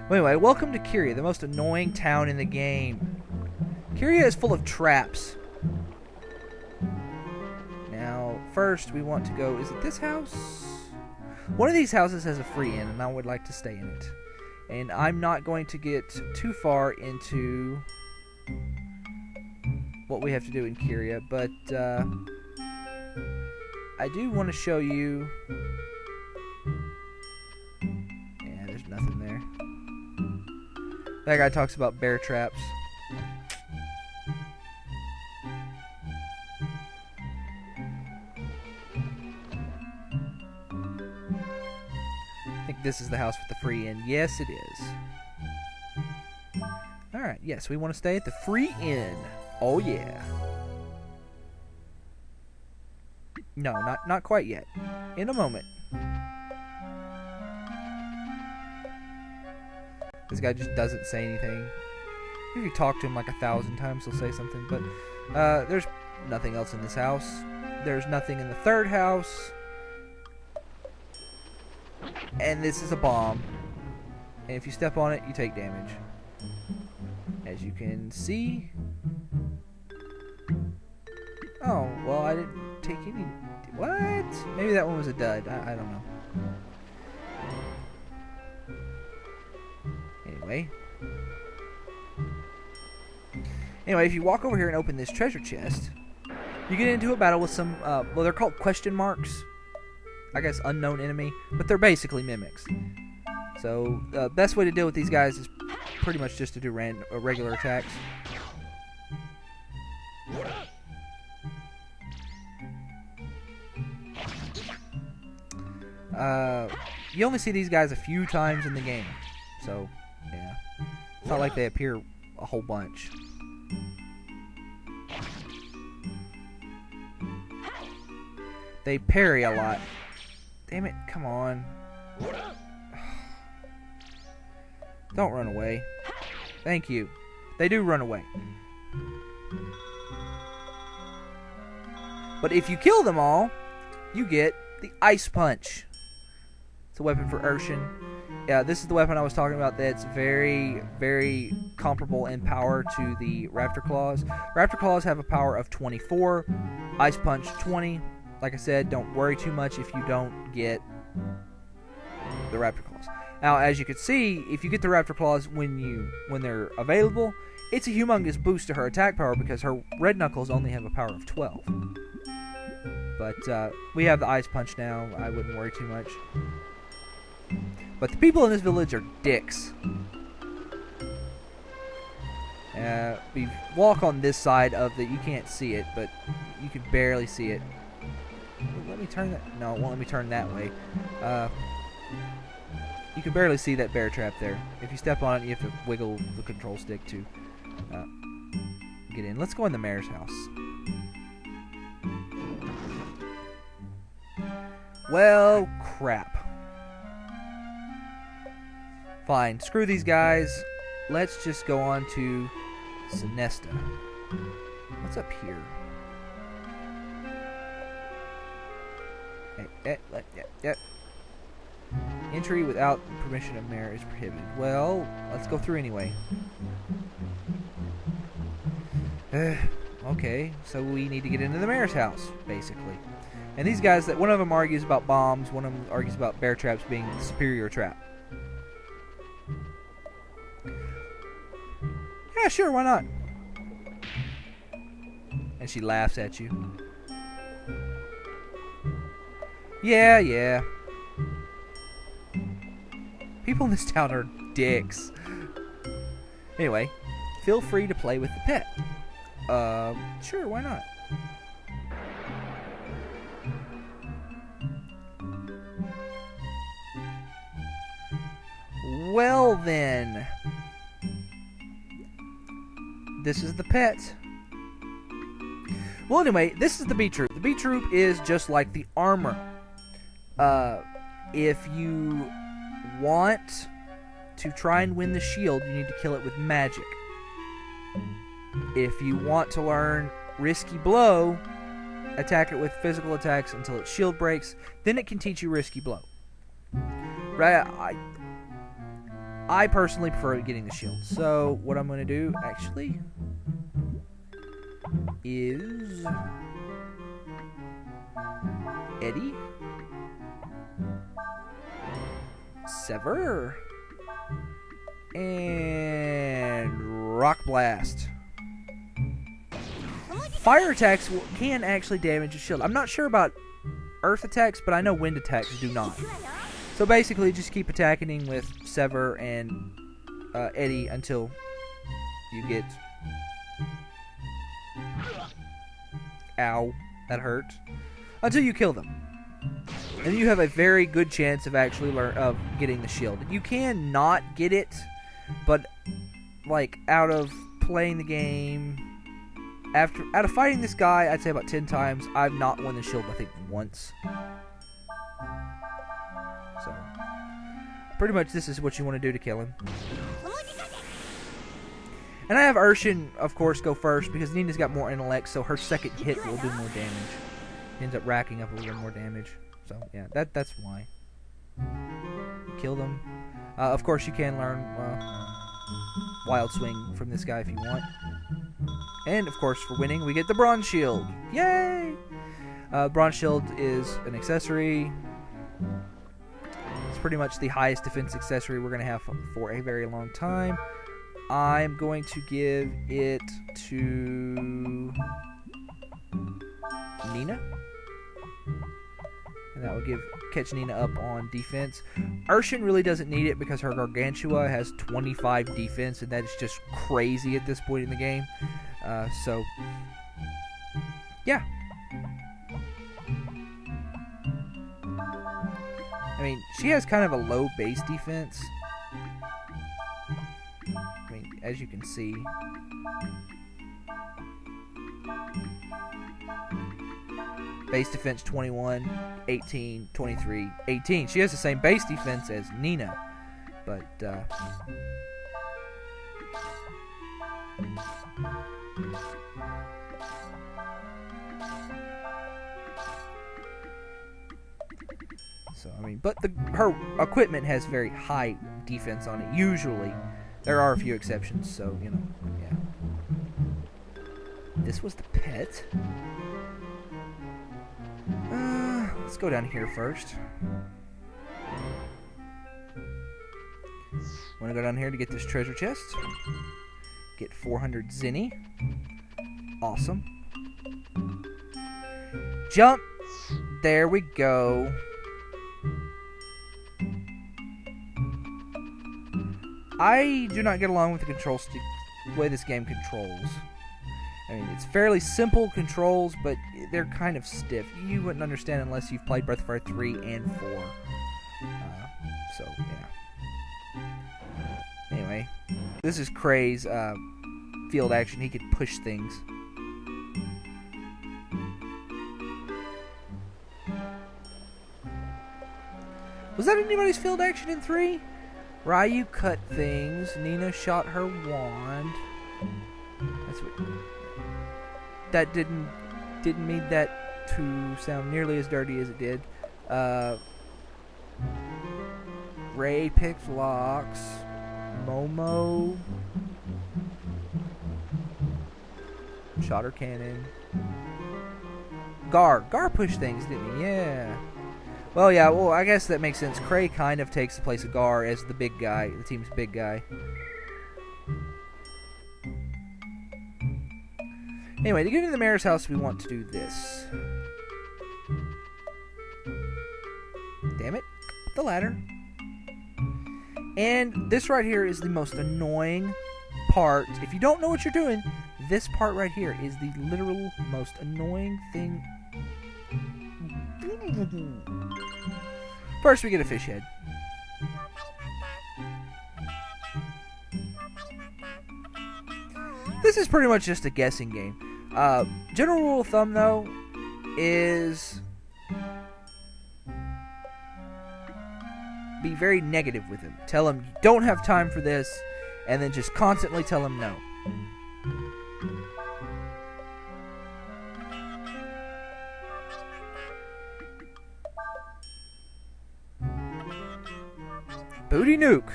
Well, anyway, welcome to Kyrie, the most annoying town in the game. Kyrie is full of traps. Now, first we want to go... Is it this house? One of these houses has a free inn, and I would like to stay in it. And I'm not going to get too far into what we have to do in Kyrie, but I do want to show you... Yeah, there's nothing there. That guy talks about bear traps. I think this is the house with the free inn. Yes, it is. Alright, yes, we want to stay at the free inn. Oh, yeah. No, not quite yet. In a moment. This guy just doesn't say anything. If you talk to him like 1,000 times, he'll say something. But there's nothing else in this house. There's nothing in the third house. And this is a bomb. And if you step on it, you take damage. As you can see. Oh, well, I didn't take any... What? Maybe that one was a dud. I don't know. Anyway, if you walk over here and open this treasure chest, you get into a battle with some, well, they're called question marks. I guess unknown enemy, but they're basically mimics. So, the best way to deal with these guys is pretty much just to do regular attacks. You only see these guys a few times in the game, so, yeah. It's not like they appear a whole bunch. They parry a lot. Damn it, come on. Don't run away. Thank you. They do run away. But if you kill them all, you get the Ice Punch. It's a weapon for Urshan. Yeah, this is the weapon I was talking about that's very, very comparable in power to the Raptor Claws. Raptor Claws have a power of 24, Ice Punch 20. Like I said, don't worry too much if you don't get the Raptor Claws. Now, as you can see, if you get the Raptor Claws when they're available, it's a humongous boost to her attack power because her Red Knuckles only have a power of 12. But we have the Ice Punch now. I wouldn't worry too much. But the people in this village are dicks. We walk on this side of the... You can't see it, but you can barely see it. Let me turn that... No, it won't let me turn that way. You can barely see that bear trap there. If you step on it, you have to wiggle the control stick to get in. Let's go in the mayor's house. Well, crap. Fine, screw these guys. Let's just go on to Sinesta. What's up here? Yep. Entry without permission of mayor is prohibited. Well, let's go through anyway. Okay, so we need to get into the mayor's house, basically. And these guys, one of them argues about bombs, one of them argues about bear traps being the superior trap. Yeah, sure, why not? And she laughs at you. Yeah. People in this town are dicks. Anyway, feel free to play with the pet. Sure, why not? Well then. This is the pet. Well, anyway, this is the B Troop. The B Troop is just like the armor. If you want to try and win the shield, you need to kill it with magic. If you want to learn Risky Blow, attack it with physical attacks until its shield breaks, then it can teach you Risky Blow. Right? I personally prefer getting the shield. So what I'm going to do, actually, is Eddie, Sever, and Rock Blast. Fire attacks can actually damage a shield. I'm not sure about earth attacks, but I know wind attacks do not. So basically, just keep attacking with Sever and Eddie until you get... Ow, that hurt. Until you kill them. And you have a very good chance of actually getting the shield. You can not get it, but like out of playing the game, out of fighting this guy, I'd say about 10 times, I've not won the shield, I think, once. So, pretty much this is what you want to do to kill him. And I have Urshin, of course, go first, because Nina's got more intellect, so her second hit will do more damage. Ends up racking up a little more damage. So, yeah, that's why. Kill them. Of course, you can learn Wild Swing from this guy if you want. And, of course, for winning, we get the Bronze Shield. Yay! Bronze Shield is an accessory. It's pretty much the highest defense accessory we're going to have for a very long time. I'm going to give it to Nina. And that will catch Nina up on defense. Urshin really doesn't need it because her Gargantua has 25 defense, and that is just crazy at this point in the game. So, yeah. I mean, she has kind of a low base defense. I mean, as you can see. Base defense 21, 18, 23, 18. She has the same base defense as Nina. But, so, I mean, but her equipment has very high defense on it, usually. There are a few exceptions, so, you know, yeah. This was the pet. Let's go down here first. Want to go down here to get this treasure chest. Get 400 Zenny. Awesome. Jump. There we go. I do not get along with the control stick, the way this game controls. I mean, it's fairly simple controls, but they're kind of stiff. You wouldn't understand unless you've played Breath of Fire 3 and 4. So, yeah. Anyway, this is Kray's field action. He could push things. Was that anybody's field action in 3? Ryu cut things. Nina shot her wand. That's what... That didn't mean that to sound nearly as dirty as it did. Ray picked locks. Momo shot her cannon. Gar pushed things, didn't he? Yeah. Well, yeah. Well, I guess that makes sense. Kray kind of takes the place of Gar as the big guy, the team's big guy. Anyway, to get into the mayor's house, we want to do this. Damn it. The ladder. And this right here is the most annoying part. If you don't know what you're doing, this part right here is the literal most annoying thing. First, we get a fish head. This is pretty much just a guessing game. General rule of thumb, though, is be very negative with him. Tell him you don't have time for this, and then just constantly tell him no. Booty Nuke.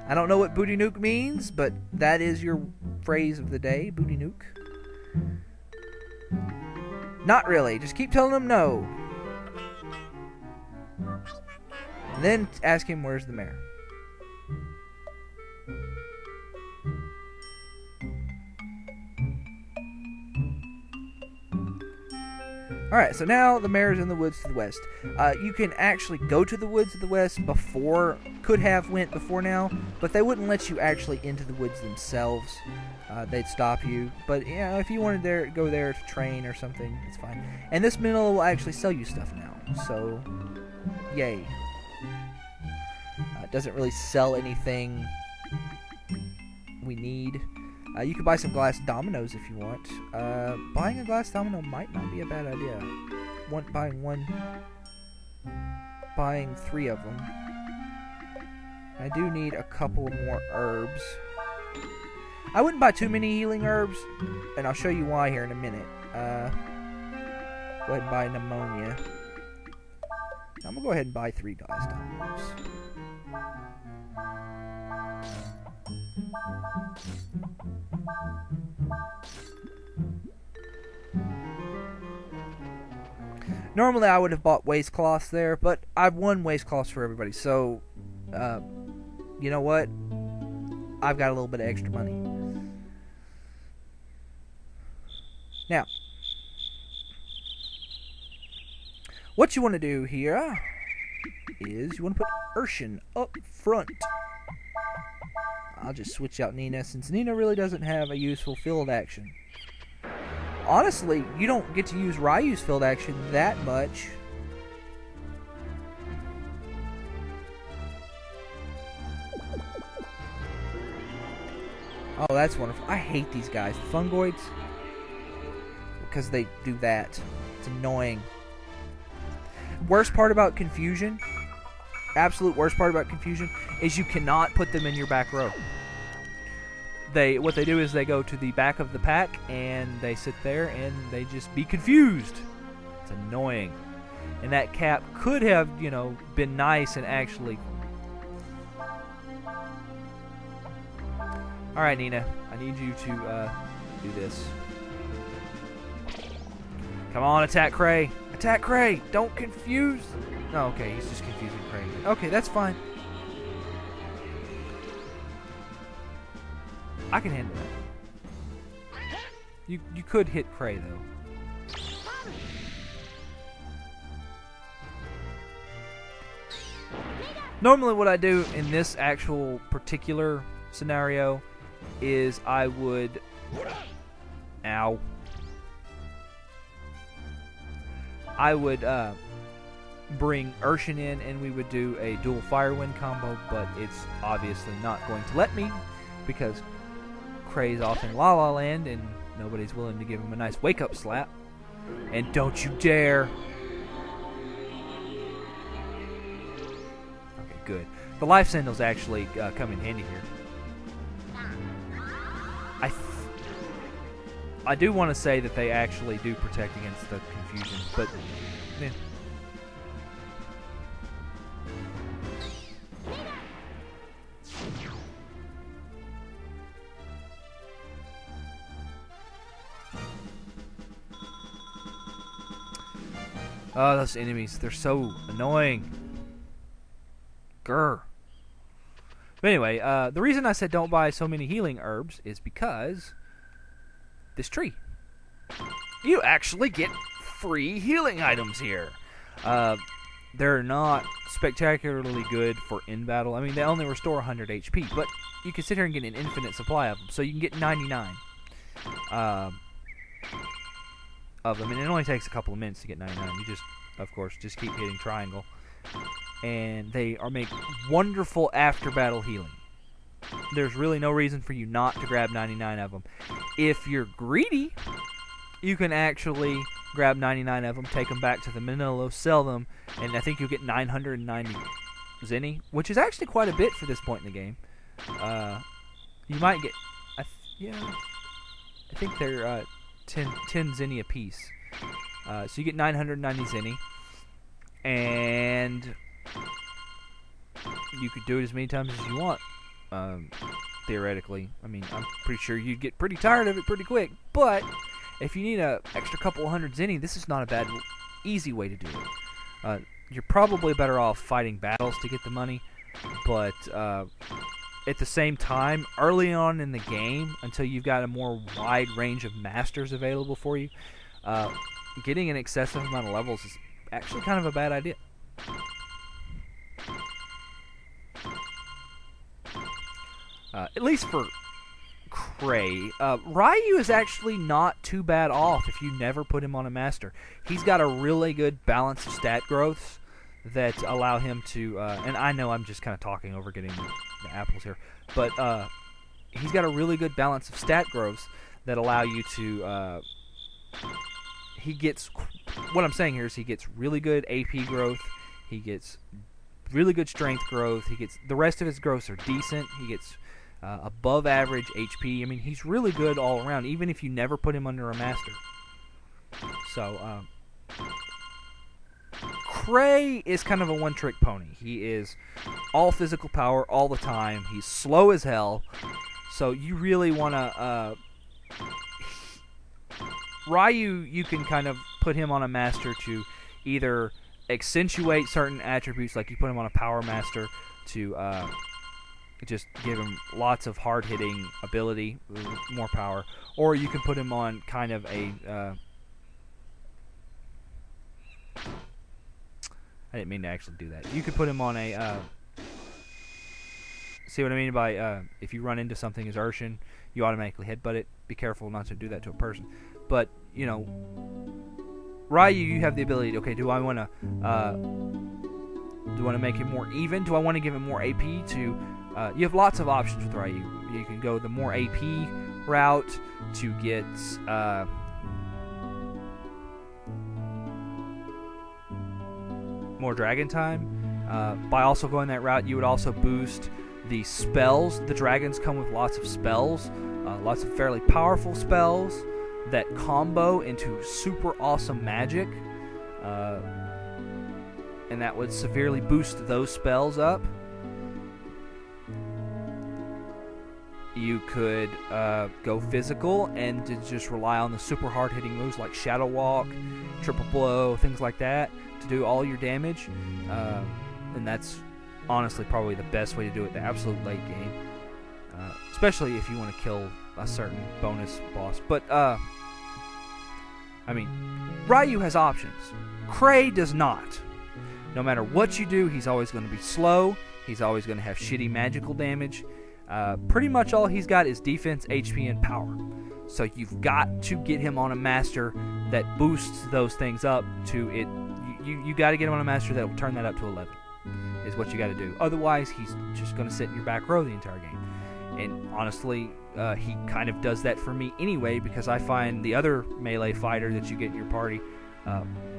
I don't know what booty nuke means, but that is your phrase of the day, booty nuke. Not really. Just keep telling him no. And then ask him where's the mayor. Alright, so now the mayor's in the woods to the west. You can actually go to the woods to the west could have went before now, but they wouldn't let you actually into the woods themselves. They'd stop you. But, if you wanted to go there to train or something, it's fine. And this mill will actually sell you stuff now, so yay. It doesn't really sell anything we need. You could buy some glass dominoes if you want. Buying a glass domino might not be a bad idea. Buying 3 of them. I do need a couple more herbs. I wouldn't buy too many healing herbs, and I'll show you why here in a minute. Go ahead and buy pneumonia. I'm gonna go ahead and buy 3 glass dominoes. Normally I would have bought waste cloths there, but I've won waste cloths for everybody, so you know what? I've got a little bit of extra money. Now, what you want to do here is you want to put Urshan up front. I'll just switch out Nina, since Nina really doesn't have a useful field action. Honestly, you don't get to use Ryu's field action that much. Oh, that's wonderful. I hate these guys. Fungoids. Because they do that. It's annoying. Worst part about Confusion, absolute worst part about Confusion, is you cannot put them in your back row. What they do is they go to the back of the pack and they sit there and they just be confused. It's annoying. And that cap could have, been nice and actually... Alright, Nina. I need you to do this. Come on, attack Cray. Attack Cray. Don't confuse. No, okay, he's just confusing Cray. Okay, that's fine. I can handle that. You could hit Cray, though. Normally what I do in this actual particular scenario is I would... Ow. I would bring Urshan in and we would do a dual fire wind combo, but it's obviously not going to let me because Cray's off in La La Land and nobody's willing to give him a nice wake-up slap. And don't you dare! Okay, good. The life sandals actually come in handy here. I do want to say that they actually do protect against the confusion, but eh. Oh, those enemies, they're so annoying. Grr. But anyway, the reason I said don't buy so many healing herbs is because this tree. You actually get free healing items here. They're not spectacularly good for in battle. I mean, they only restore 100 HP, but you can sit here and get an infinite supply of them. So you can get 99 of them, and it only takes a couple of minutes to get 99. You just, of course, just keep hitting triangle. And they make wonderful after battle healing. There's really no reason for you not to grab 99 of them. If you're greedy, you can actually grab 99 of them, take them back to the Manila, sell them, and I think you'll get 990 Zenny, which is actually quite a bit for this point in the game. You might get, I think they're 10 Zenny apiece. So you get 990 Zenny, and you could do it as many times as you want. Um, theoretically, I mean, I'm pretty sure you'd get pretty tired of it pretty quick. But if you need a extra couple of hundred zenny, this is not a bad, easy way to do it. You're probably better off fighting battles to get the money, but at the same time, early on in the game, until you've got a more wide range of masters available for you, getting an excessive amount of levels is actually kind of a bad idea. At least for Cray. Ryu is actually not too bad off if you never put him on a master. He's got a really good balance of stat growths that allow him to, and I know I'm just kind of talking over getting the apples here, but he's got a really good balance of stat growths that allow you to, what I'm saying here is he gets really good AP growth, he gets really good strength growth, the rest of his growths are decent, he gets above average HP. I mean, he's really good all around, even if you never put him under a master. So, Cray is kind of a one-trick pony. He is all physical power all the time. He's slow as hell. So you really want to... Ryu, you can kind of put him on a master to either accentuate certain attributes, like you put him on a power master to... just give him lots of hard-hitting ability, more power, or you can put him on kind of a I didn't mean to actually do that. You could put him on a see what I mean by if you run into something as Urshan, you automatically headbutt it. Be careful not to do that to a person. But, you know, Ryu, you have the ability to, okay, do I want to make him more even? Do I want to give him more AP to... you have lots of options with Ryu. You can go the more AP route to get more dragon time. By also going that route, you would also boost the spells. The dragons come with lots of spells, lots of fairly powerful spells that combo into super awesome magic, and that would severely boost those spells up. You could go physical and to just rely on the super hard-hitting moves like Shadow Walk, Triple Blow, things like that to do all your damage. And that's honestly probably the best way to do it, the absolute late game. Especially if you want to kill a certain bonus boss. But, I mean, Ryu has options. Cray does not. No matter what you do, he's always going to be slow. He's always going to have shitty magical damage. Pretty much all he's got is defense, HP, and power. So you've got to get him on a master that boosts those things up to it. You got to get him on a master that will turn that up to 11. Is what you got to do. Otherwise, he's just going to sit in your back row the entire game. And honestly, he kind of does that for me anyway, because I find the other melee fighter that you get in your party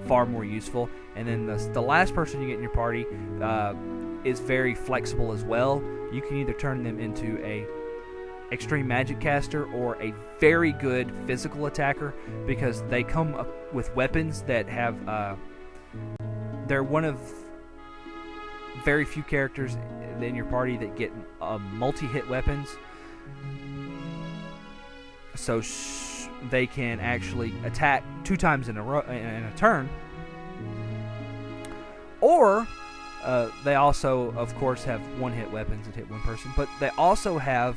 far more useful. And then the last person you get in your party is very flexible as well. You can either turn them into a extreme magic caster or a very good physical attacker, because they come up with weapons that have they're one of very few characters in your party that get multi-hit weapons, so they can actually attack 2 times in a turn. Or they also, of course, have one-hit weapons that hit one person, but they also have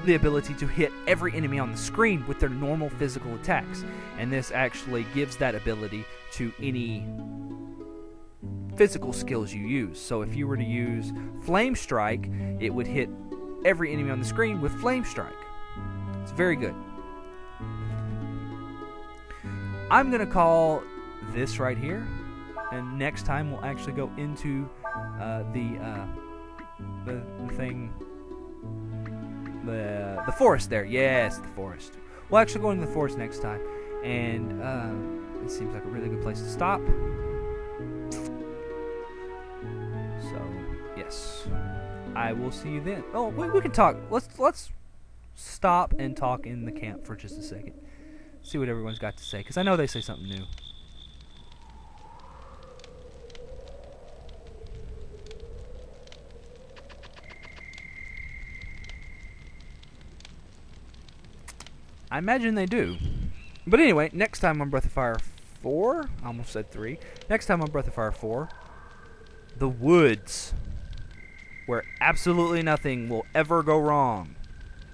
the ability to hit every enemy on the screen with their normal physical attacks. And this actually gives that ability to any physical skills you use. So if you were to use Flame Strike, it would hit every enemy on the screen with Flame Strike. It's very good. I'm going to call this right here, and next time we'll actually go into the forest there. Yes, the forest. We'll actually go into the forest next time, and it seems like a really good place to stop. So, yes, I will see you then. Oh, we can talk. Let's stop and talk in the camp for just a second. See what everyone's got to say, because I know they say something new. I imagine they do. But anyway, next time on Breath of Fire 4, I almost said 3. Next time on Breath of Fire 4, the woods, where absolutely nothing will ever go wrong.